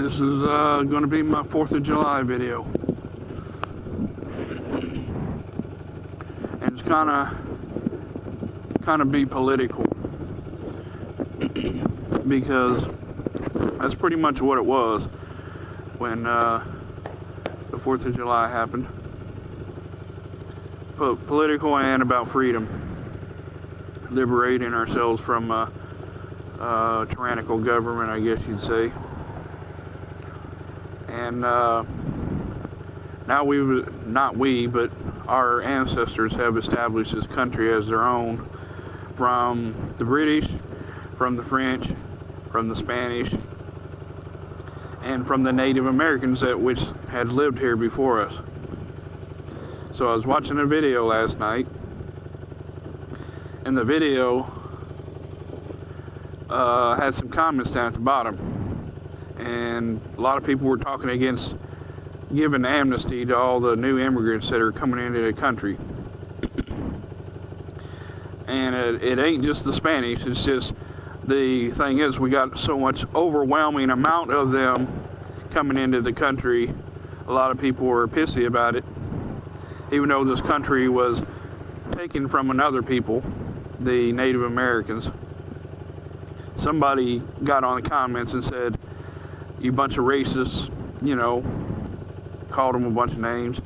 This is going to be my 4th of July video. And it's kind of be political. Because that's pretty much what it was when the 4th of July happened. Political and about freedom. Liberating ourselves from tyrannical government, I guess you'd say. And now not we, but our ancestors have established this country as their own from the British, from the French, from the Spanish, and from the Native Americans which had lived here before us. So I was watching a video last night, and the video had some comments down at the bottom, and a lot of people were talking against giving amnesty to all the new immigrants that are coming into the country. And it ain't just the Spanish, it's just the thing is we got so much overwhelming amount of them coming into the country. A lot of people were pissy about it, even though this country was taken from another people, the Native Americans. Somebody got on the comments and said, "You bunch of racists," you know, called them a bunch of names.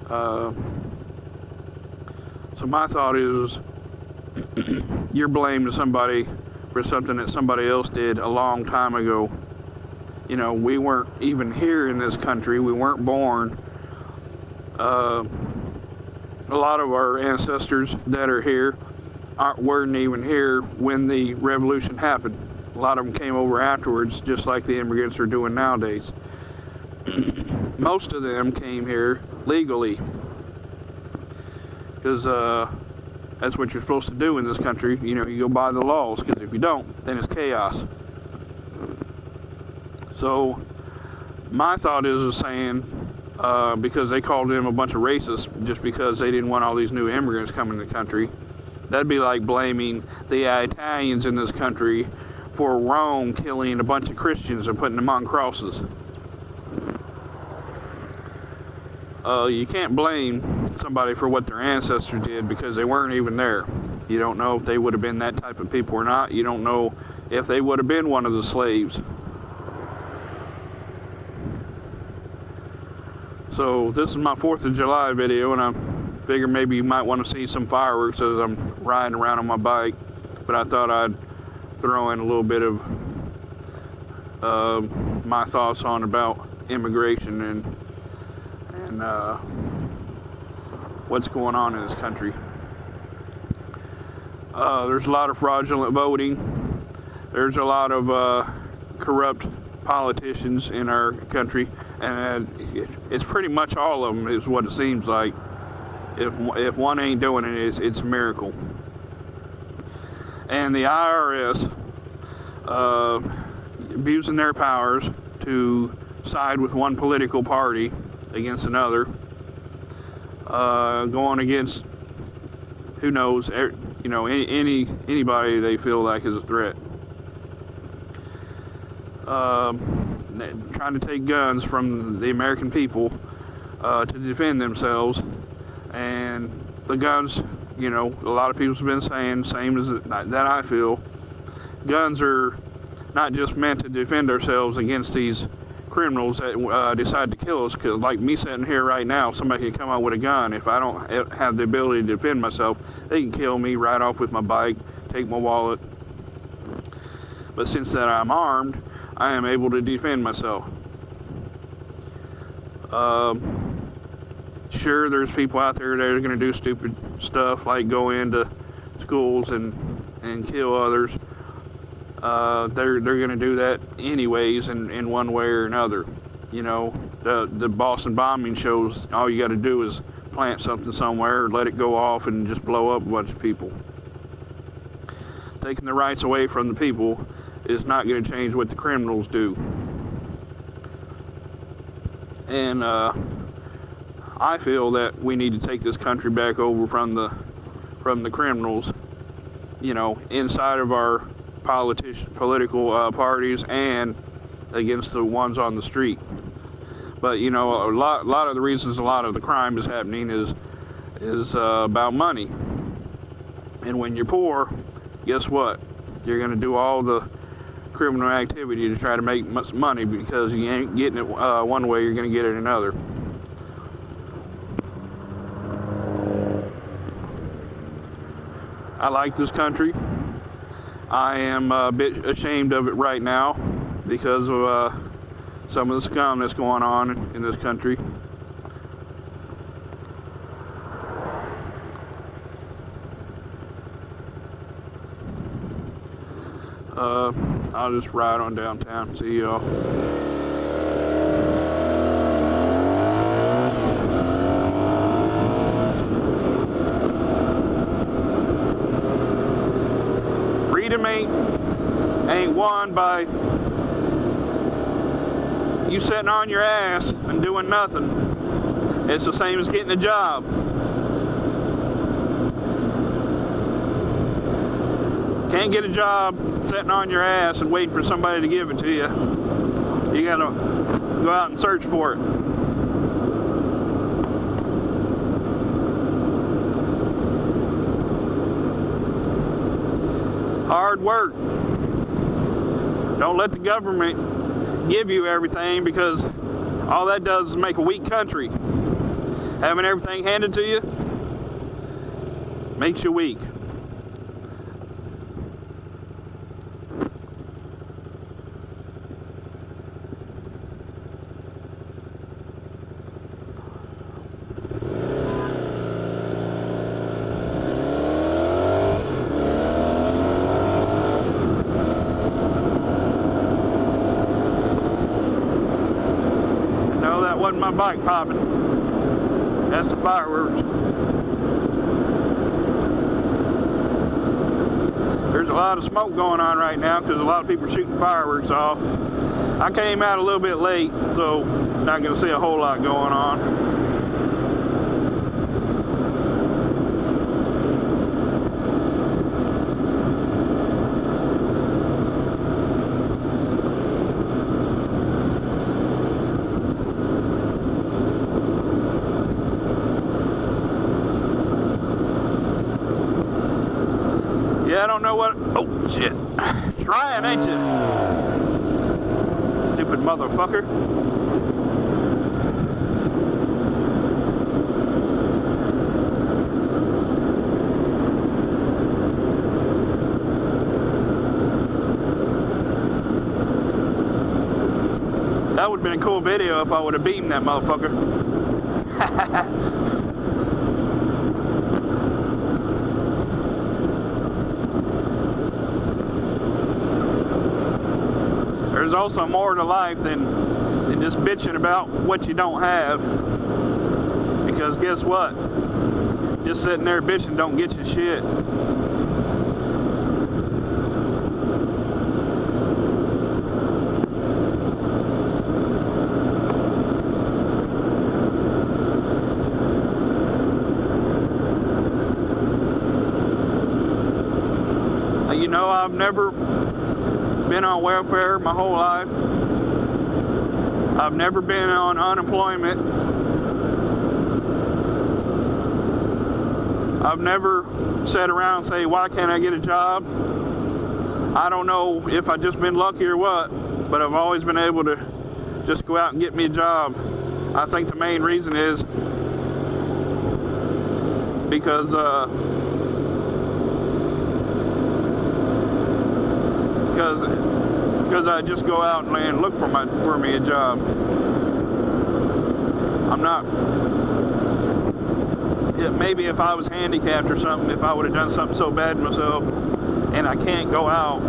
So my thought is, you're blaming somebody for something that somebody else did a long time ago. You know, we weren't even here in this country. We weren't born. A lot of our ancestors that are here weren't even here when the revolution happened. A lot of them came over afterwards, just like the immigrants are doing nowadays. Most of them came here legally, because that's what you're supposed to do in this country. You know, you go by the laws, because if you don't, then it's chaos. So my thought is saying, because they called them a bunch of racists just because they didn't want all these new immigrants coming to the country, that'd be like blaming the Italians in this country for Rome killing a bunch of Christians and putting them on crosses. You can't blame somebody for what their ancestors did because they weren't even there. You don't know if they would have been that type of people or not. You don't know if they would have been one of the slaves. So this is my 4th of July video, and I figure maybe you might want to see some fireworks as I'm riding around on my bike. But I thought I'd throw in a little bit of my thoughts on about immigration and what's going on in this country. There's a lot of fraudulent voting. There's a lot of corrupt politicians in our country, and it's pretty much all of them is what it seems like. If one ain't doing it, it's a miracle. And the IRS abusing their powers to side with one political party against another, going against who knows, you know, anybody they feel like is a threat. Trying to take guns from the American people to defend themselves, and the guns, you know, a lot of people have been saying, same as that I feel, guns are not just meant to defend ourselves against these criminals that decide to kill us. Because like me sitting here right now, somebody can come out with a gun. If I don't have the ability to defend myself, they can kill me, ride off with my bike, take my wallet. But since that I'm armed, I am able to defend myself. Sure, there's people out there that are going to do stupid stuff like go into schools and kill others. They're going to do that anyways in one way or another. You know, the Boston bombing shows all you got to do is plant something somewhere, let it go off, and just blow up a bunch of people. Taking the rights away from the people is not going to change what the criminals do. And I feel that we need to take this country back over from the criminals, you know, inside of our political parties and against the ones on the street. But you know, a lot of the reasons a lot of the crime is happening is about money. And when you're poor, guess what? You're going to do all the criminal activity to try to make money, because you ain't getting it one way, you're going to get it another. I like this country. I am a bit ashamed of it right now because of some of the scum that's going on in this country. I'll just ride on downtown. See y'all. Freedom ain't won by you sitting on your ass and doing nothing. It's the same as getting a job. Can't get a job sitting on your ass and waiting for somebody to give it to you. You gotta go out and search for it. Hard work. Don't let the government give you everything, because all that does is make a weak country. Having everything handed to you makes you weak. Wasn't my bike popping. That's the fireworks. There's a lot of smoke going on right now because a lot of people are shooting fireworks off. I came out a little bit late, so not going to see a whole lot going on. Yeah, I don't know what. Oh, shit. Trying, ain't you? Stupid motherfucker. That would have been a cool video if I would have beaten that motherfucker. There's also more to life than just bitching about what you don't have. Because guess what? Just sitting there bitching don't get you shit. You know, I've never been on welfare my whole life. I've never been on unemployment. I've never sat around and say, why can't I get a job? I don't know if I've just been lucky or what, but I've always been able to just go out and get me a job. I think the main reason is because I just go out and look for me a job. I'm not. Maybe if I was handicapped or something, if I would have done something so bad to myself, and I can't go out.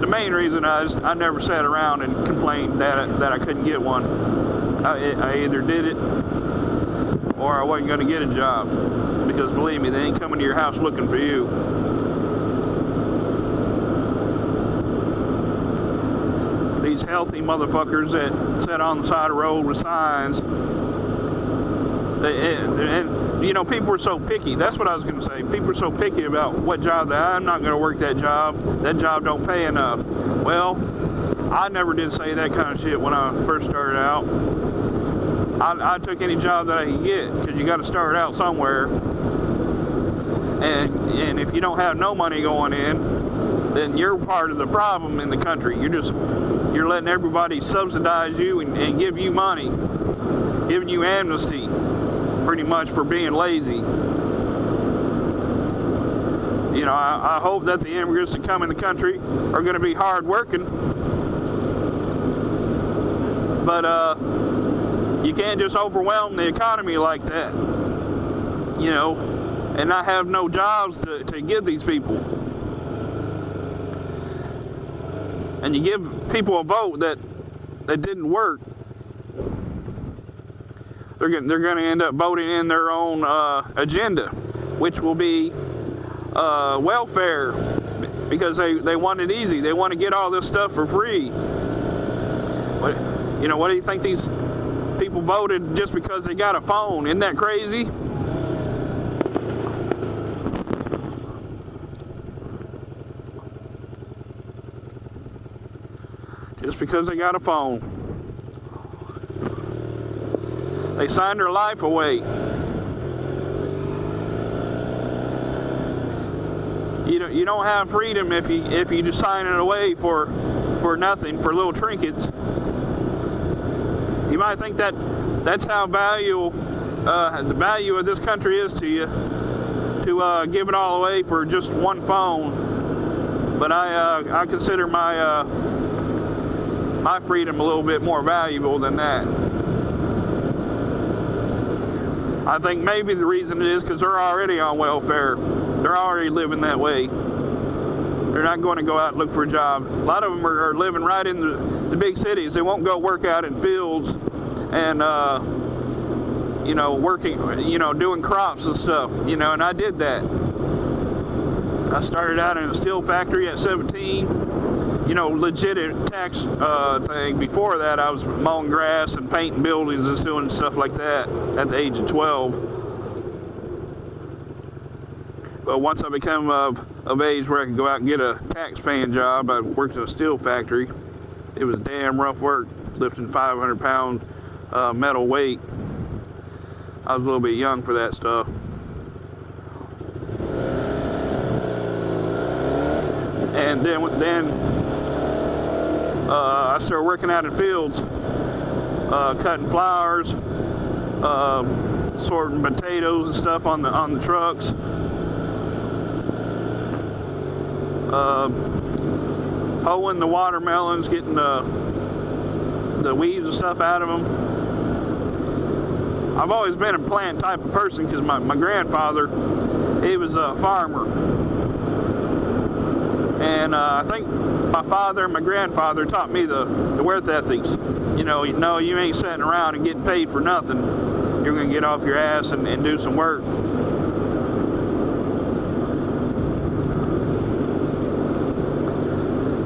The main reason I never sat around and complained that I couldn't get one. I either did it or I wasn't going to get a job, because believe me, they ain't coming to your house looking for you. These healthy motherfuckers that sit on the side of the road with signs. And you know, people are so picky. That's what I was going to say. People are so picky about what job I'm not going to work that job. That job don't pay enough. Well, I never did say that kind of shit when I first started out. I took any job that I could get, because you got to start out somewhere. And if you don't have no money going in, then you're part of the problem in the country. You're letting everybody subsidize you and give you money, giving you amnesty, pretty much, for being lazy. You know, I hope that the immigrants that come in the country are going to be hard working, but you can't just overwhelm the economy like that, you know, and not have no jobs to give these people. And you give people a vote that didn't work, they're going to end up voting in their own agenda, which will be welfare, because they want it easy. They want to get all this stuff for free. You know, what do you think these people voted just because they got a phone? Isn't that crazy? Just because they got a phone. They signed their life away. You don't have freedom if you just sign it away for nothing, for little trinkets. You might think that's how the value of this country is to you, to give it all away for just one phone. But I consider my freedom a little bit more valuable than that. I think maybe the reason it is because they're already on welfare. They're already living that way. They're not going to go out and look for a job. A lot of them are living right in the big cities. They won't go work out in fields and, you know, working, you know, doing crops and stuff, you know, and I did that. I started out in a steel factory at 17, you know, legit tax thing. Before that, I was mowing grass and painting buildings and doing stuff like that at the age of 12. But once I became of age where I could go out and get a tax-paying job, I worked in a steel factory. It was damn rough work, lifting 500-pound metal weight. I was a little bit young for that stuff. And then I started working out in fields, cutting flowers, sorting potatoes and stuff on the trucks. Hoeing the watermelons, getting the weeds and stuff out of them. I've always been a plant type of person because my grandfather, he was a farmer. And I think my father and my grandfather taught me the work ethics. You know, you ain't sitting around and getting paid for nothing. You're going to get off your ass and do some work.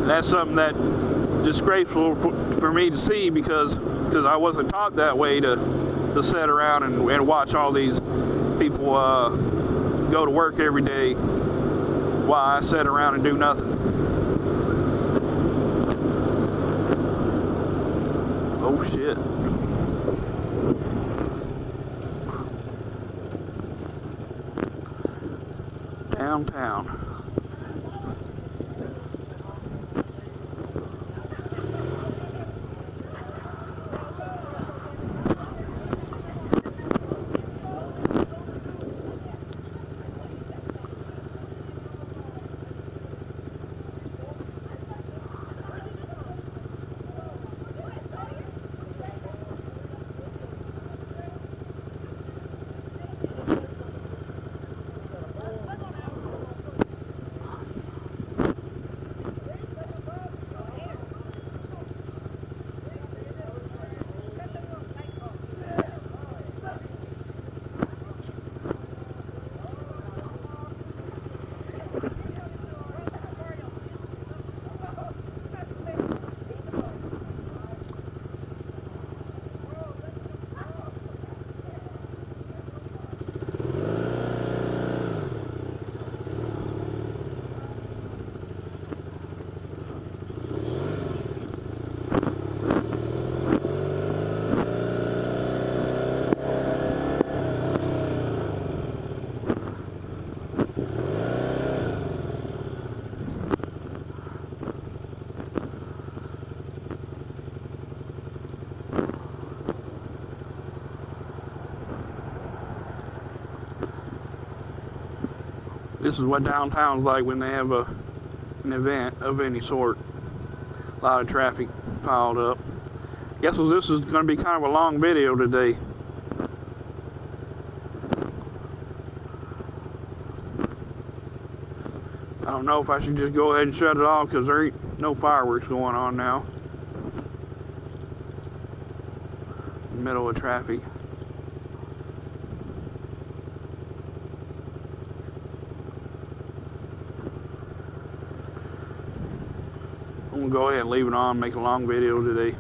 That's something that disgraceful for me to see because I wasn't taught that way to sit around and watch all these people go to work every day while I sit around and do nothing. Oh shit. Downtown. This is what downtown's like when they have an event of any sort. A lot of traffic piled up. Guess what, this is going to be kind of a long video today. I don't know if I should just go ahead and shut it off because there ain't no fireworks going on now. Middle of traffic. I'm gonna go ahead and leave it on, make a long video today.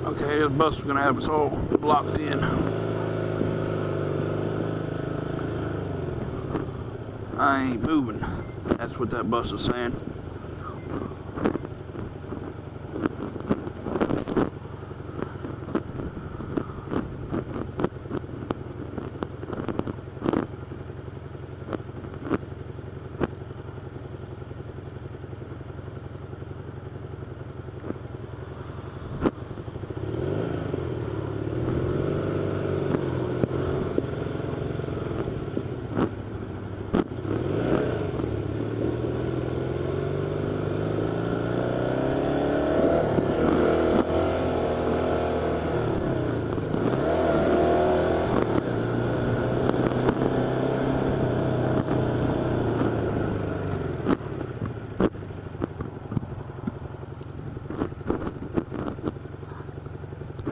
Okay, this bus is gonna have us all blocked in. I ain't moving. That's what that bus is saying.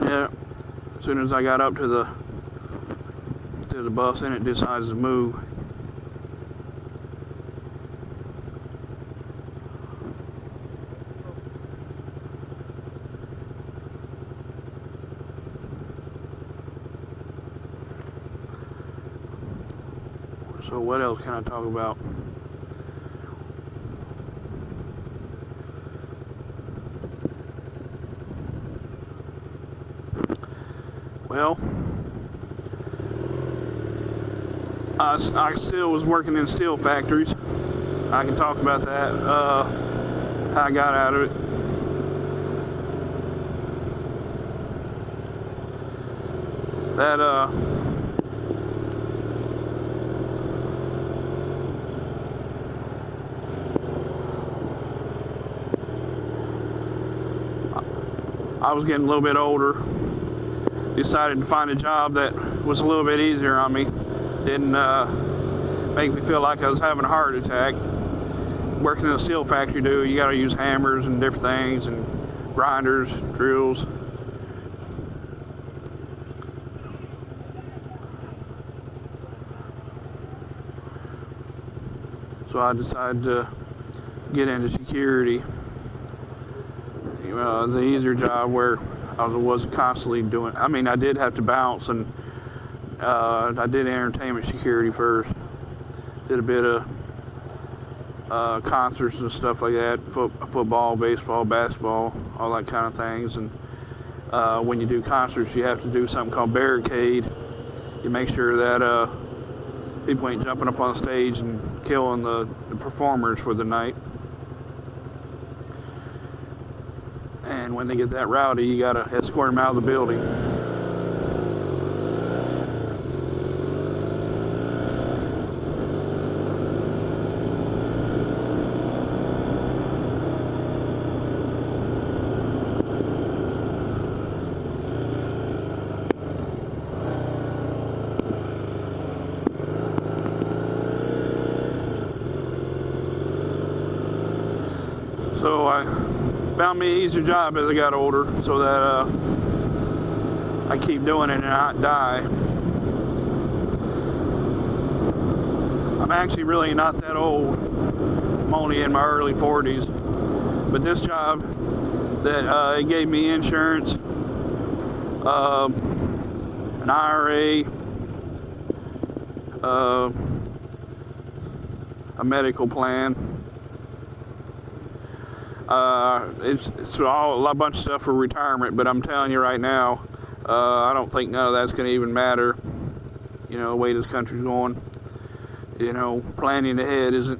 Yeah, as soon as I got up to the bus, and it decides to move. So what else can I talk about? Well, I still was working in steel factories. I can talk about that, how I got out of it. That, I was getting a little bit older. Decided to find a job that was a little bit easier on me. Didn't make me feel like I was having a heart attack. Working in a steel factory, you gotta use hammers and different things, and grinders, drills. So I decided to get into security. The easier job where I was constantly doing, I mean, I did have to bounce, and I did entertainment security first. Did a bit of concerts and stuff like that, football, baseball, basketball, all that kind of things. And when you do concerts, you have to do something called barricade. You make sure that people ain't jumping up on the stage and killing the performers for the night. And when they get that rowdy, you gotta escort them out of the building. So I found me an easier job as I got older, so that I keep doing it and not die. I'm actually really not that old. I'm only in my early 40s. But this job that it gave me insurance, an IRA, a medical plan. It's all a bunch of stuff for retirement, but I'm telling you right now, I don't think none of that's going to even matter. You know, the way this country's going. You know, planning ahead isn't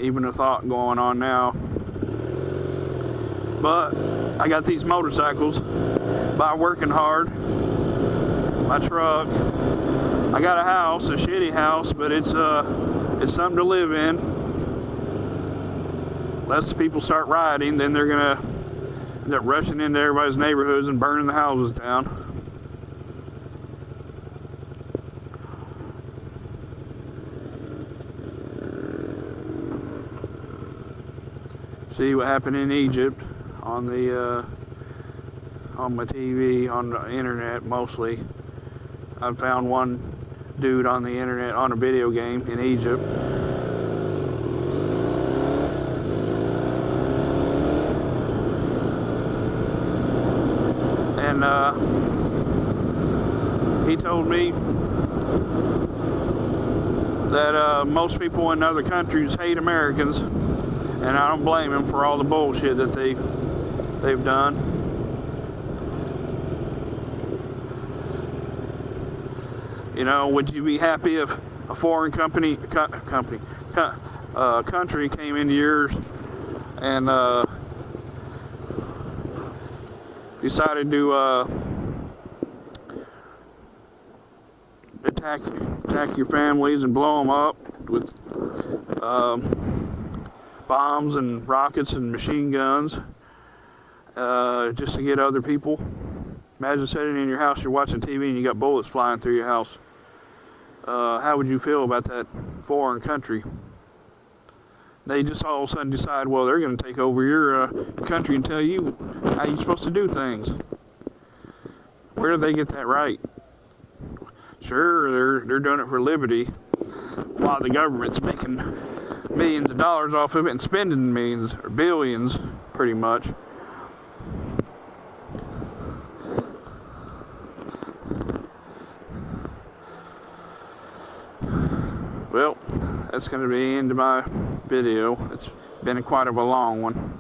even a thought going on now. But I got these motorcycles by working hard. My truck. I got a house, a shitty house, but it's something to live in. Unless people start rioting, then they're gonna end up rushing into everybody's neighborhoods and burning the houses down. See what happened in Egypt on the on my TV, on the internet mostly. I found one dude on the internet on a video game in Egypt. And he told me that most people in other countries hate Americans, and I don't blame him for all the bullshit that they've done. You know, would you be happy if a foreign country came into yours and decided to attack your families and blow them up with bombs and rockets and machine guns just to get other people? Imagine sitting in your house, you're watching TV, and you got bullets flying through your house. How would you feel about that foreign country? They just all of a sudden decide, well, they're going to take over your country and tell you how you're supposed to do things. Where do they get that right? Sure, they're doing it for liberty, while the government's making millions of dollars off of it and spending millions or billions, pretty much. Well, that's going to be the end of my video. It's been quite a long one.